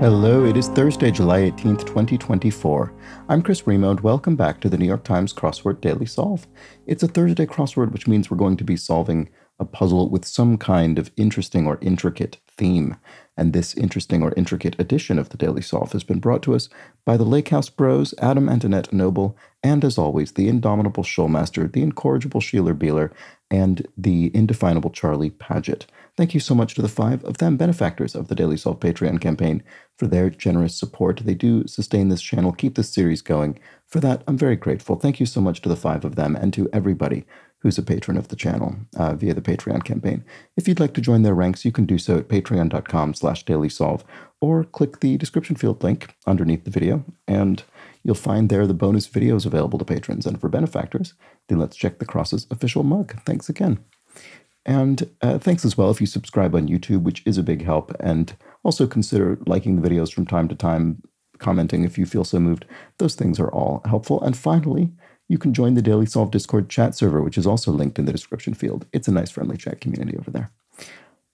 Hello, it is Thursday, July 18th, 2024. I'm Chris Remo, and welcome back to the New York Times Crossword Daily Solve. It's a Thursday crossword, which means we're going to be solving a puzzle with some kind of interesting or intricate theme. And this interesting or intricate edition of the Daily Solve has been brought to us by the Lake House Bros, Adam and Annette Noble, and as always, the indomitable Shoalmaster, the incorrigible Sheeler Beeler, and the indefinable Charlie Paget. Thank you so much to the 5 of them benefactors of the Daily Solve Patreon campaign for their generous support. They do sustain this channel, keep this series going. For that, I'm very grateful. Thank you so much to the 5 of them and to everybody who's a patron of the channel via the Patreon campaign. If you'd like to join their ranks, you can do so at patreon.com/dailysolve or click the description field link underneath the video, and you'll find there the bonus videos available to patrons. And for benefactors, the Let's Check the Crosses official mug. Thanks again. And thanks as well if you subscribe on YouTube, which is a big help, and also consider liking the videos from time to time, commenting if you feel so moved. Those things are all helpful. And finally, you can join the Daily Solve Discord chat server, which is also linked in the description field. It's a nice, friendly chat community over there.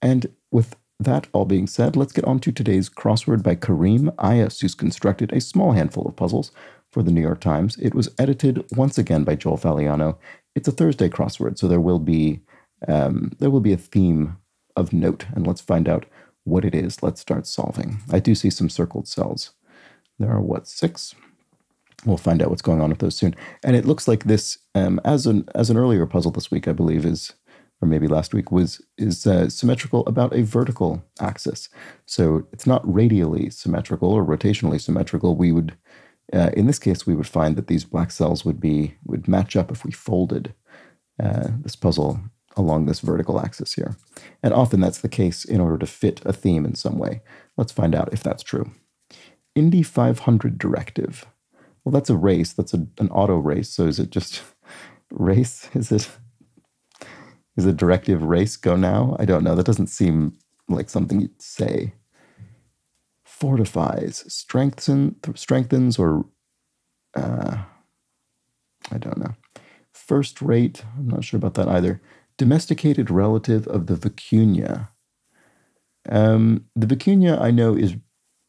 And with that all being said, let's get on to today's crossword by Kareem Ayas, who's constructed a small handful of puzzles for the New York Times. It was edited once again by Joel Faliano. It's a Thursday crossword, so there will be a theme of note, and let's find out what it is. Let's start solving. I do see some circled cells. There are, 6? We'll find out what's going on with those soon. And it looks like this, as an earlier puzzle this week, I believe, or maybe last week, is symmetrical about a vertical axis. So it's not radially symmetrical or rotationally symmetrical. We would, in this case, we would find that these black cells would match up if we folded this puzzle along this vertical axis here. And often that's the case in order to fit a theme in some way. Let's find out if that's true. Indy 500 directive. Well, that's a race. That's an auto race. So is it just race? Is a directive race go now? I don't know. That doesn't seem like something you'd say. Fortifies, strengthens, or I don't know. First rate. I'm not sure about that either. Domesticated relative of the vicuña. The vicuña, I know, is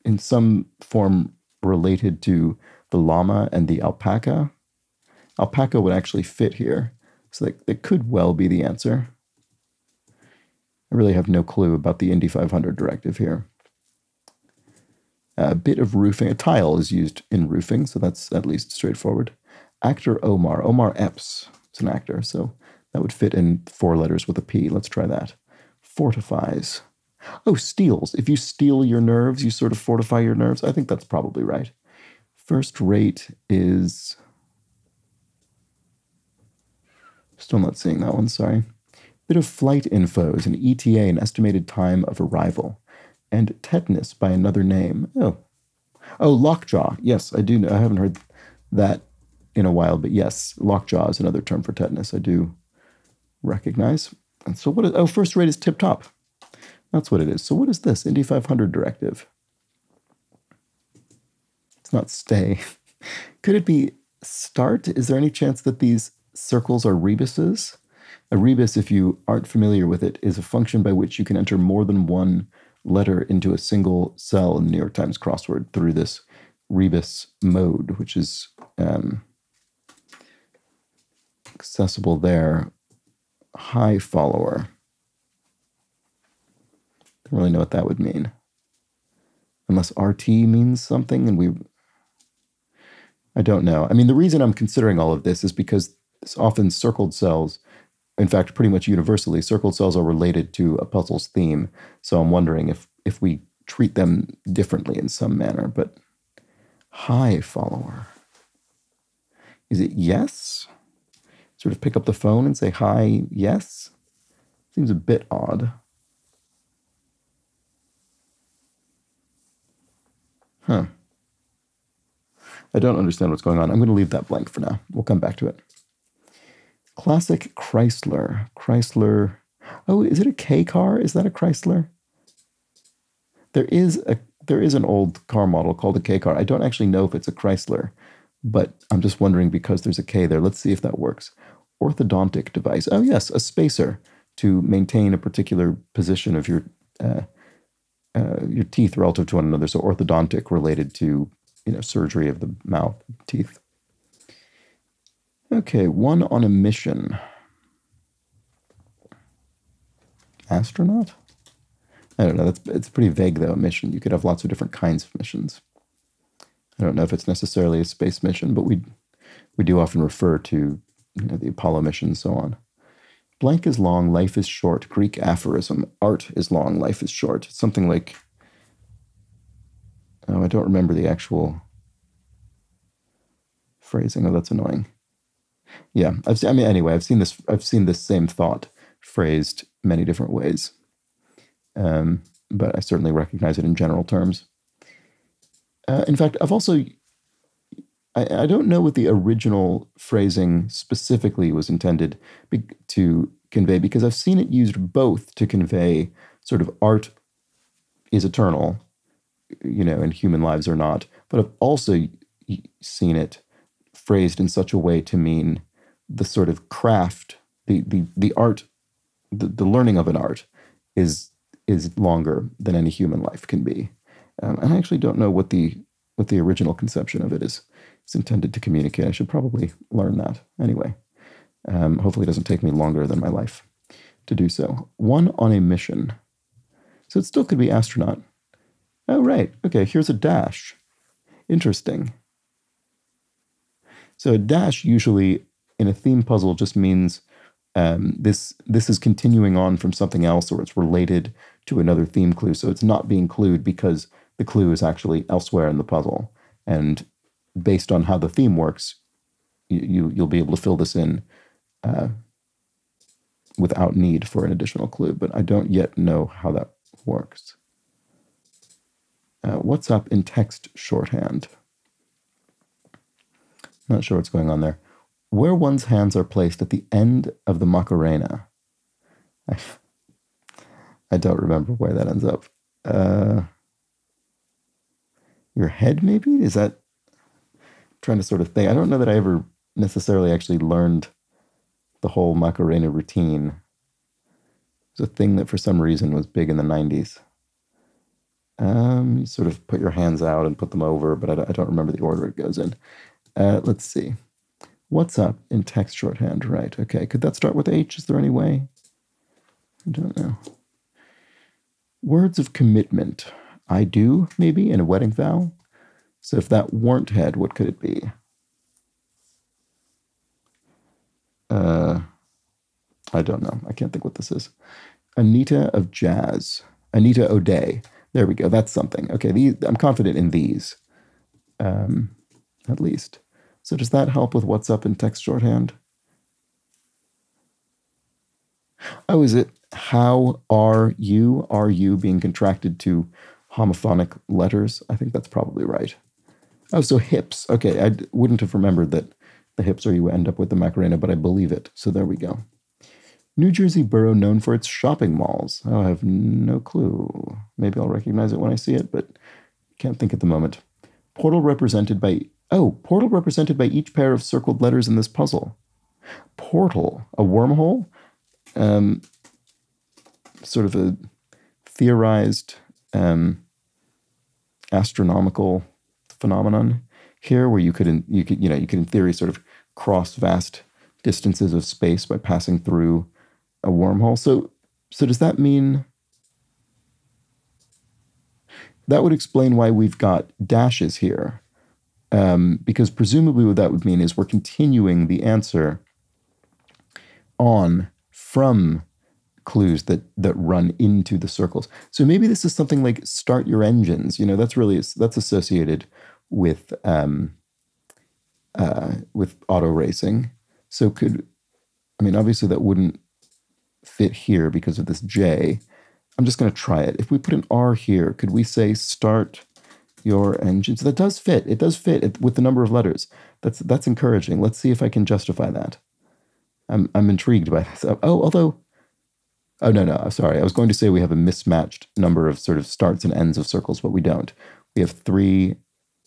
in some form related to the llama and the alpaca. Alpaca would actually fit here, so that could well be the answer. I really have no clue about the Indy 500 directive here. A bit of roofing. A tile is used in roofing, so that's at least straightforward. Actor Omar. Omar Epps is an actor, so that would fit in 4 letters with a P. Let's try that. Fortifies. Oh, steals. If you steel your nerves, you sort of fortify your nerves. I think that's probably right. First rate is... Still not seeing that one, sorry. Bit of flight info is an ETA, an estimated time of arrival. And tetanus by another name. Oh, lockjaw. Yes, I do know. I haven't heard that in a while, but yes, lockjaw is another term for tetanus. I do recognize. And so what is... first rate is tip-top. That's what it is. So what is this? Indy 500 directive. It's not stay. Could it be start? Is there any chance that these circles are rebuses? A rebus, if you aren't familiar with it, is a function by which you can enter more than one letter into a single cell in the New York Times crossword through this rebus mode, which is accessible there. High follower. Don't really know what that would mean. Unless RT means something, and I don't know. I mean, the reason I'm considering all of this is because often circled cells, in fact, pretty much universally, circled cells are related to a puzzle's theme. So I'm wondering if we treat them differently in some manner. But high follower. Is it yes? Sort of pick up the phone and say hi, yes? Seems a bit odd. Huh. I don't understand what's going on. I'm going to leave that blank for now. We'll come back to it. Classic Chrysler. Chrysler. Oh, is it a K car? Is that a Chrysler? There is an old car model called a K car. I don't actually know if it's a Chrysler, but I'm just wondering because there's a K there. Let's see if that works. Orthodontic device. Oh, yes, a spacer to maintain a particular position of your your teeth relative to one another. So orthodontic related to, surgery of the mouth, teeth. Okay, one on a mission. Astronaut? I don't know. It's pretty vague, though, a mission. You could have lots of different kinds of missions. I don't know if it's necessarily a space mission, but we do often refer to the Apollo mission and so on. Blank is long, life is short. Greek aphorism. Art is long, life is short. It's something like, I don't remember the actual phrasing. Oh, that's annoying. Yeah, I've seen this same thought phrased many different ways. But I certainly recognize it in general terms. In fact, I don't know what the original phrasing specifically was intended to convey, because I've seen it used both to convey sort of art is eternal, and human lives are not, but I've also seen it phrased in such a way to mean the sort of craft, the art, the learning of an art is longer than any human life can be. And I actually don't know what the original conception of it is intended to communicate. I should probably learn that. Anyway, hopefully it doesn't take me longer than my life to do so. One on a mission. So it still could be astronaut. Oh, right. Okay, here's a dash. Interesting. So a dash usually in a theme puzzle just means this is continuing on from something else, or it's related to another theme clue. So it's not being clued because the clue is actually elsewhere in the puzzle. And based on how the theme works, you'll be able to fill this in without need for an additional clue. But I don't yet know how that works. What's up in text shorthand? Not sure what's going on there. Where one's hands are placed at the end of the Macarena. I don't remember where that ends up. Your head, maybe? Is that trying to sort of think? I don't know that I ever necessarily actually learned the whole Macarena routine. It was a thing that for some reason was big in the 90s. You sort of put your hands out and put them over, but I don't remember the order it goes in. Let's see. What's up in text shorthand? Right. Okay. Could that start with H? Is there any way? I don't know. Words of commitment. I do, maybe, in a wedding vow. So if that weren't head, what could it be? I don't know. I can't think what this is. Anita of Jazz. Anita O'Day. There we go. That's something. Okay, I'm confident in these, at least. So does that help with what's up in text shorthand? Oh, is it how are you? Are you being contracted to homophonic letters? I think that's probably right. Oh, so hips. Okay, I wouldn't have remembered that the hips are you end up with the Macarena, but I believe it. So there we go. New Jersey borough known for its shopping malls. Oh, I have no clue. Maybe I'll recognize it when I see it, but can't think at the moment. Portal represented by each pair of circled letters in this puzzle. Portal, a wormhole? Sort of a theorized astronomical phenomenon here, where you could in theory sort of cross vast distances of space by passing through a wormhole. So does that mean that would explain why we've got dashes here? Because presumably what that would mean is we're continuing the answer on from clues that run into the circles. So maybe this is something like start your engines. That's associated with auto racing. So obviously that wouldn't fit here because of this J. I'm just going to try it. If we put an R here, could we say start your engines? That does fit. It does fit with the number of letters. That's encouraging. Let's see if I can justify that. I'm intrigued by this. Oh, no. Sorry. I was going to say we have a mismatched number of sort of starts and ends of circles, but we don't. We have 3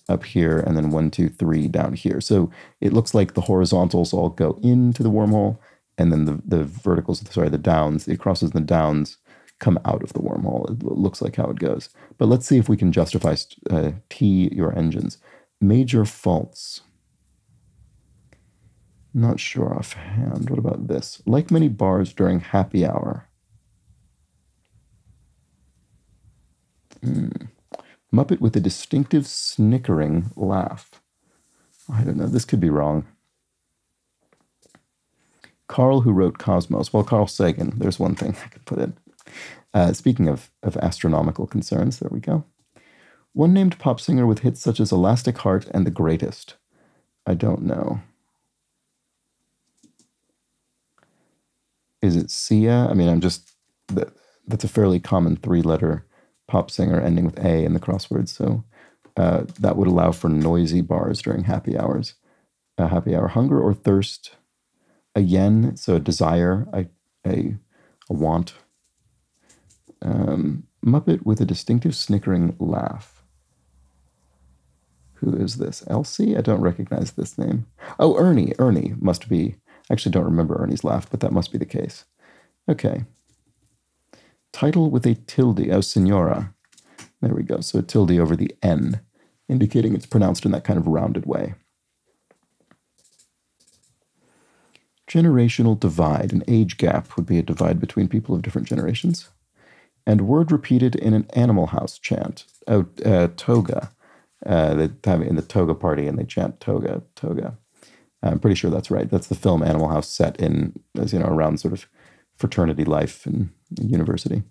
up here and then 1, 2, 3 down here. So it looks like the horizontals all go into the wormhole, and then the verticals, the downs, the crosses and the downs come out of the wormhole. It looks like how it goes. But let's see if we can justify T your engines. Major faults. Not sure offhand. What about this? Like many bars during happy hour. Muppet with a distinctive snickering laugh. I don't know. This could be wrong. Carl, who wrote Cosmos. Well, Carl Sagan. There's one thing I could put in. Speaking of astronomical concerns, there we go. One named pop singer with hits such as Elastic Heart and The Greatest. I don't know. Is it Sia? I mean, that's a fairly common three-letter pop singer ending with A in the crossword, so that would allow for noisy bars during happy hours. Happy hour. Hunger or thirst. A yen, so a desire, a want. Muppet with a distinctive snickering laugh. Who is this? Elsie? I don't recognize this name. Oh, Ernie. Ernie must be. I actually don't remember Ernie's laugh, but that must be the case. Okay. Title with a tilde. Oh, Siorna. There we go. So a tilde over the N, indicating it's pronounced in that kind of rounded way. Generational divide. An age gap would be a divide between people of different generations. And word repeated in an Animal House chant. Oh, toga. They have it in the toga party and they chant toga, toga. I'm pretty sure that's right. That's the film Animal House set in, as you know, around sort of fraternity life in university.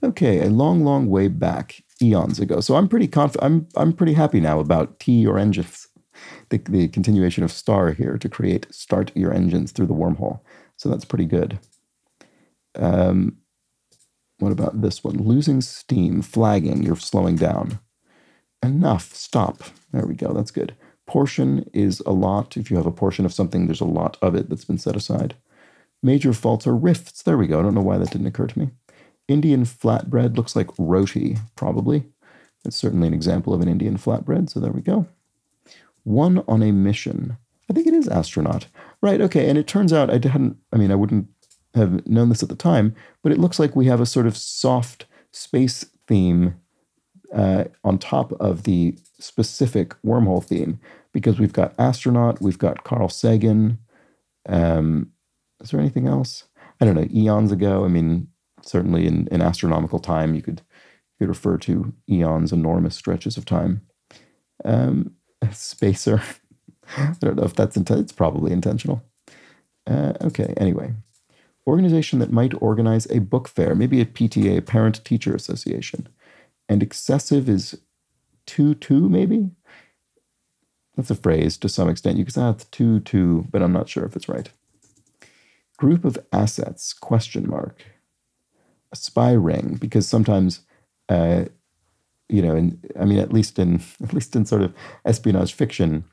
Okay, a long, long way back, eons ago. So I'm pretty confident. I'm pretty happy now about T your engines. The continuation of star here to create start your engines through the wormhole. So that's pretty good. What about this one? Losing steam, flagging, you're slowing down. Enough, stop. There we go, that's good. Portion is a lot. If you have a portion of something, there's a lot of it that's been set aside. Major faults are rifts. There we go. I don't know why that didn't occur to me. Indian flatbread looks like roti, probably. It's certainly an example of an Indian flatbread, so there we go. One on a mission. I think it is astronaut. Right, okay, and it turns out I wouldn't have known this at the time, but it looks like we have a sort of soft space theme on top of the specific wormhole theme, because we've got astronaut, we've got Carl Sagan. Is there anything else? I don't know, eons ago. I mean, certainly in astronomical time, you could refer to eons, enormous stretches of time. Spacer. I don't know if that's it's probably intentional. Okay, anyway. Organization that might organize a book fair, maybe a PTA, Parent-Teacher Association. And excessive is too, maybe? That's a phrase to some extent. You could say it's too, but I'm not sure if it's right. Group of assets, question mark. A spy ring, because sometimes, at least in sort of espionage fiction,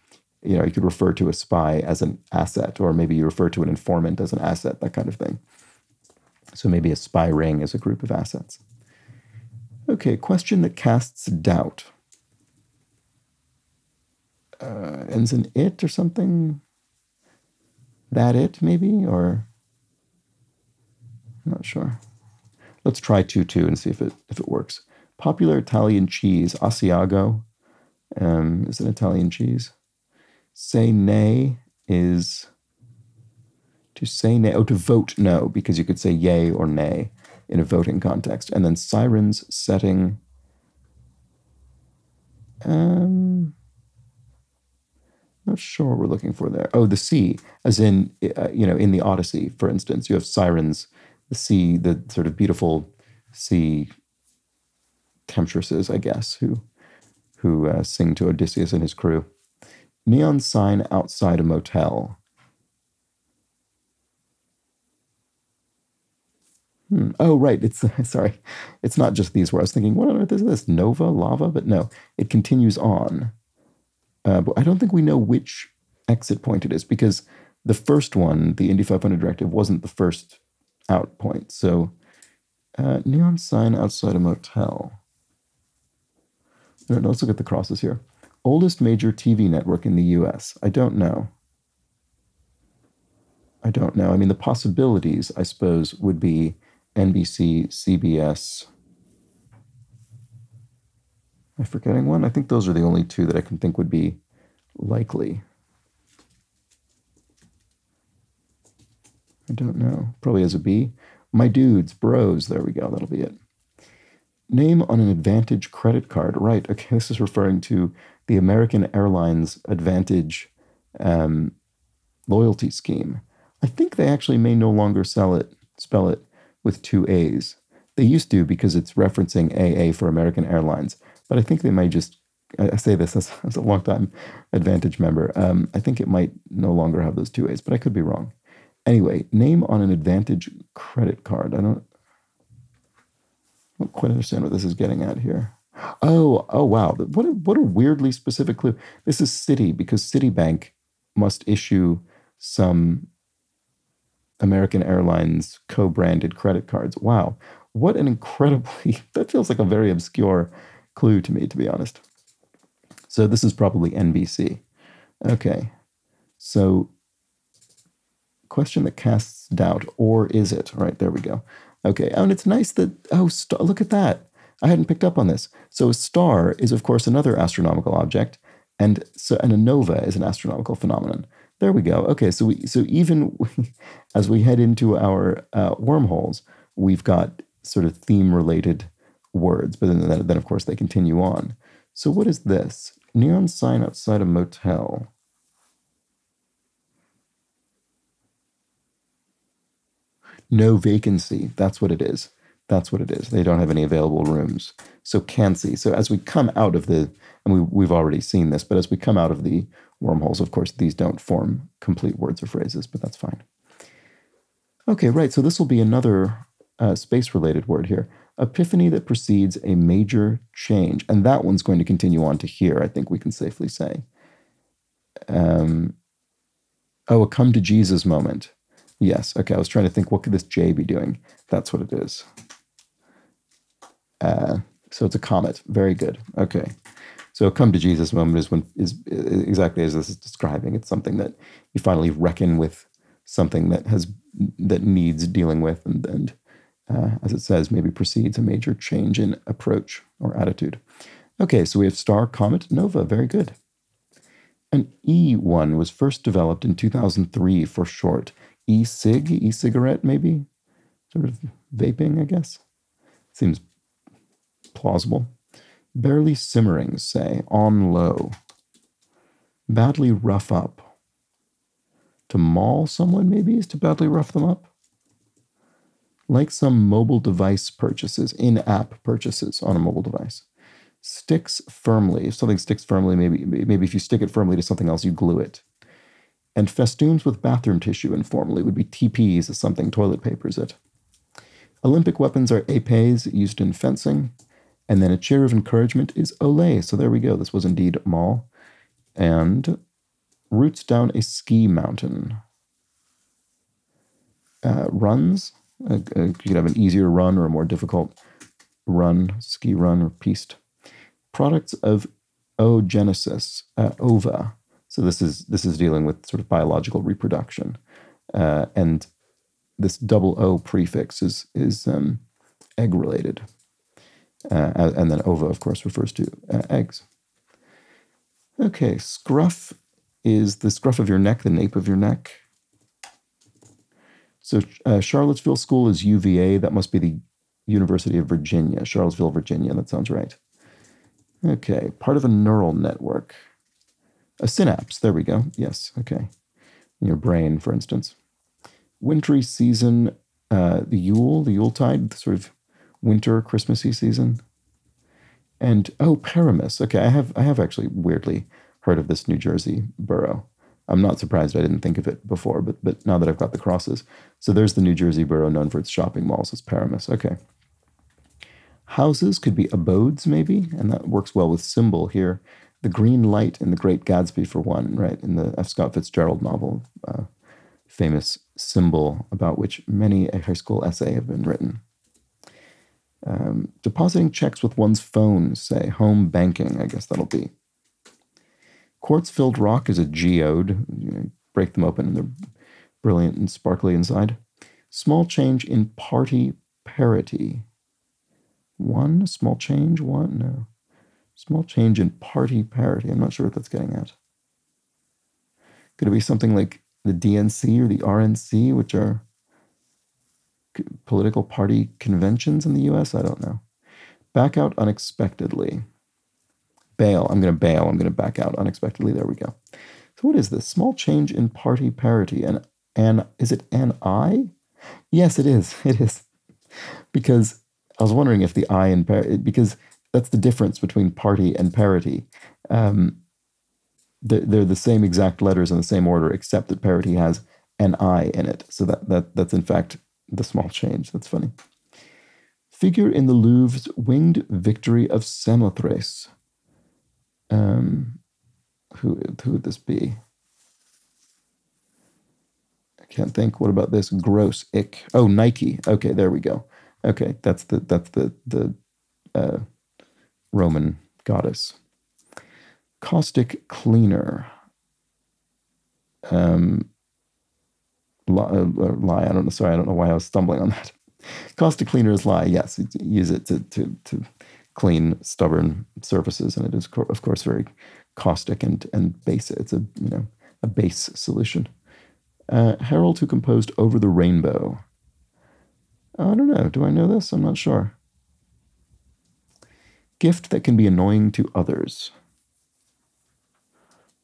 you could refer to a spy as an asset, or maybe you refer to an informant as an asset, that kind of thing. So maybe a spy ring is a group of assets. Okay, question that casts doubt. Ends in it or something? That it, maybe? Or I'm not sure. Let's try 2-2 and see if it works. Popular Italian cheese, Asiago, is an Italian cheese. Say nay is to say nay. Oh, to vote no, because you could say yay or nay in a voting context. And then sirens setting. Not sure what we're looking for there. Oh, the sea, as in, in the Odyssey, for instance, you have sirens, the sea, the sort of beautiful sea temptresses, I guess, who sing to Odysseus and his crew. Neon sign outside a motel. Oh, right. It's sorry. It's not just these words. I was thinking, what on earth is this? Nova, lava? But no, it continues on. But I don't think we know which exit point it is, because the first one, the Indy 500 directive, wasn't the first out point. So neon sign outside a motel. No, let's look at the crosses here. Oldest major TV network in the U.S. I don't know. I mean, the possibilities, I suppose, would be NBC, CBS. Am I forgetting one? I think those are the only two that I can think would be likely. I don't know. Probably as a B. My dudes, bros. There we go. That'll be it. Name on an Advantage credit card. Right. Okay. This is referring to the American Airlines Advantage loyalty scheme. I think they actually may no longer spell it with two A's. They used to because it's referencing AA for American Airlines. But I think they might just, I say this as a long-time Advantage member, I think it might no longer have those two A's, but I could be wrong. Anyway, name on an Advantage credit card. I don't quite understand what this is getting at here. Oh, wow. What a weirdly specific clue. This is Citi, because Citibank must issue some American Airlines co-branded credit cards. Wow. What an incredibly, that feels like a very obscure clue to me, to be honest. So this is probably NBC. Okay. So question that casts doubt, or is it? All right, there we go. Okay, and it's nice that, look at that. I hadn't picked up on this. So a star is, of course, another astronomical object, and a nova is an astronomical phenomenon. There we go. Okay, so even as we head into our wormholes, we've got sort of theme-related words, but then of course they continue on. So what is this? Neon sign outside a motel. No vacancy. That's what it is. That's what it is. They don't have any available rooms. So can't see. So as we come out of the, and we've already seen this, but as we come out of the wormholes, of course, these don't form complete words or phrases, but that's fine. Okay, right. So this will be another space-related word here. Epiphany that precedes a major change. And that one's going to continue on to here, I think we can safely say. A come to Jesus moment. Yes, okay, I was trying to think, what could this J be doing? That's what it is. So it's a comet. Very good. Okay. So a come to Jesus moment is exactly as this is describing. It's something that you finally reckon with something that needs dealing with, and as it says, maybe precedes a major change in approach or attitude. Okay, so we have star, comet, nova. Very good. An E1 was first developed in 2003 for short. E-cig, e-cigarette, maybe? Sort of vaping, I guess. Seems plausible. Barely simmering, say. On low. Badly rough up. To maul someone, maybe, is to badly rough them up. Like some mobile device purchases, in-app purchases on a mobile device. Sticks firmly. If something sticks firmly, maybe if you stick it firmly to something else, you glue it. And festoons with bathroom tissue informally would be TPs as something toilet papers it. Olympic weapons are épées used in fencing. And then a cheer of encouragement is olé. So there we go. This was indeed maul. And roots down a ski mountain. Runs. You could have an easier run or a more difficult run, ski run or piste. Products of oogenesis, ova. So this is dealing with sort of biological reproduction, and this double O prefix is egg related, and then ova, of course, refers to eggs. Okay, scruff is the scruff of your neck, the nape of your neck. So Charlottesville School is UVA. That must be the University of Virginia, Charlottesville, Virginia. That sounds right. Okay, part of a neural network. A synapse, there we go. Yes, okay. In your brain, for instance. Wintry season, the Yuletide, the sort of winter, Christmassy season. And, Paramus. Okay, I have actually weirdly heard of this New Jersey borough. I'm not surprised I didn't think of it before, but now that I've got the crosses. So there's the New Jersey borough known for its shopping malls as Paramus. Okay. Houses could be abodes, maybe, and that works well with symbol here. The green light in The Great Gatsby, for one, right, in the F. Scott Fitzgerald novel, famous symbol about which many a high school essay have been written. Depositing checks with one's phone, say, home banking, I guess that'll be. Quartz-filled rock is a geode. Break them open and they're brilliant and sparkly inside. Small change in party parity. One, small change, one, no. Small change in party parity. I'm not sure what that's getting at. Could it be something like the DNC or the RNC, which are political party conventions in the US? I don't know. Back out unexpectedly. Bail. I'm going to bail. I'm going to back out unexpectedly. There we go. So what is this? Small change in party parity. And is it an I? Yes, it is. It is. Because I was wondering if the I in parity, because that's the difference between party and parity. They're the same exact letters in the same order, except that parity has an I in it. So that's in fact the small change. That's funny. Figure in the Louvre's winged victory of Samothrace. Who would this be? I can't think. What about this? Gross. Ick. Oh, Nike. Okay, there we go. Okay, that's the Roman goddess. Caustic cleaner. Lie. I don't know. Sorry, I don't know why I was stumbling on that. Caustic cleaner is lie. Yes, use it to clean stubborn surfaces, and it is of course very caustic and base. It's a base solution. Herald who composed Over the Rainbow. I don't know. Do I know this? I'm not sure. Gift that can be annoying to others.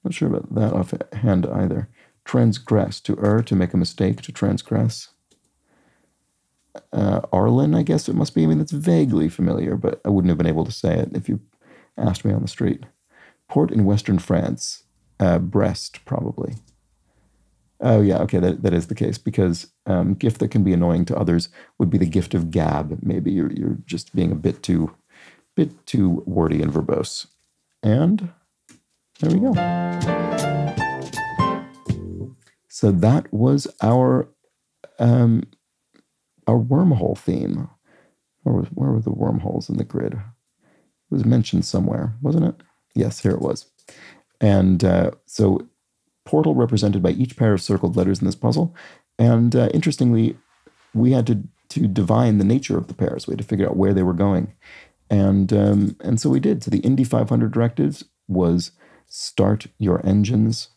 Not sure about that offhand either. Transgress, to err, to make a mistake, to transgress. Arlen, I guess it must be. I mean, it's vaguely familiar, but I wouldn't have been able to say it if you asked me on the street. Port in Western France. Brest, probably. Oh, yeah, okay, that is the case, because gift that can be annoying to others would be the gift of gab. Maybe you're just being a bit too wordy and verbose. And there we go. So that was our wormhole theme. Where were the wormholes in the grid? It was mentioned somewhere, wasn't it? Yes, here it was. And so portal represented by each pair of circled letters in this puzzle. And interestingly, we had to divine the nature of the pairs. We had to figure out where they were going. And so we did. So the Indy 500 directives was start your engines.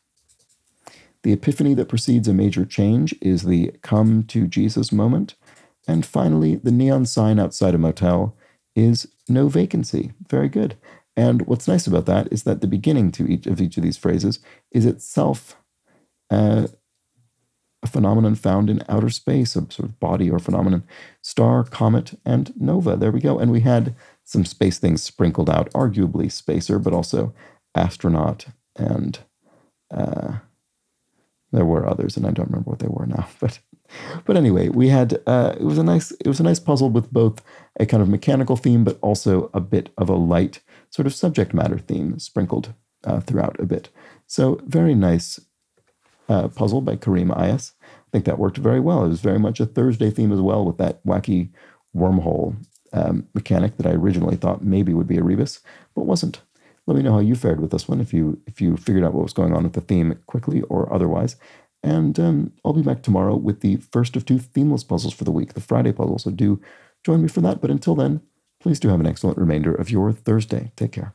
The epiphany that precedes a major change is the come to Jesus moment. And finally, the neon sign outside a motel is no vacancy. Very good. And what's nice about that is that the beginning to each of these phrases is itself a phenomenon found in outer space, a sort of body or phenomenon. Star, comet, and nova. There we go. And we had some space things sprinkled out, arguably spacer, but also astronaut, and there were others, and I don't remember what they were now. But anyway, we had it was a nice puzzle with both a kind of mechanical theme, but also a bit of a light sort of subject matter theme sprinkled throughout a bit. So very nice puzzle by Karim Ayas. I think that worked very well. It was very much a Thursday theme as well, with that wacky wormhole mechanic that I originally thought maybe would be a rebus, but wasn't. Let me know how you fared with this one, if you figured out what was going on with the theme quickly or otherwise. And I'll be back tomorrow with the first of two themeless puzzles for the week, the Friday puzzle. So do join me for that. But until then, please do have an excellent remainder of your Thursday. Take care.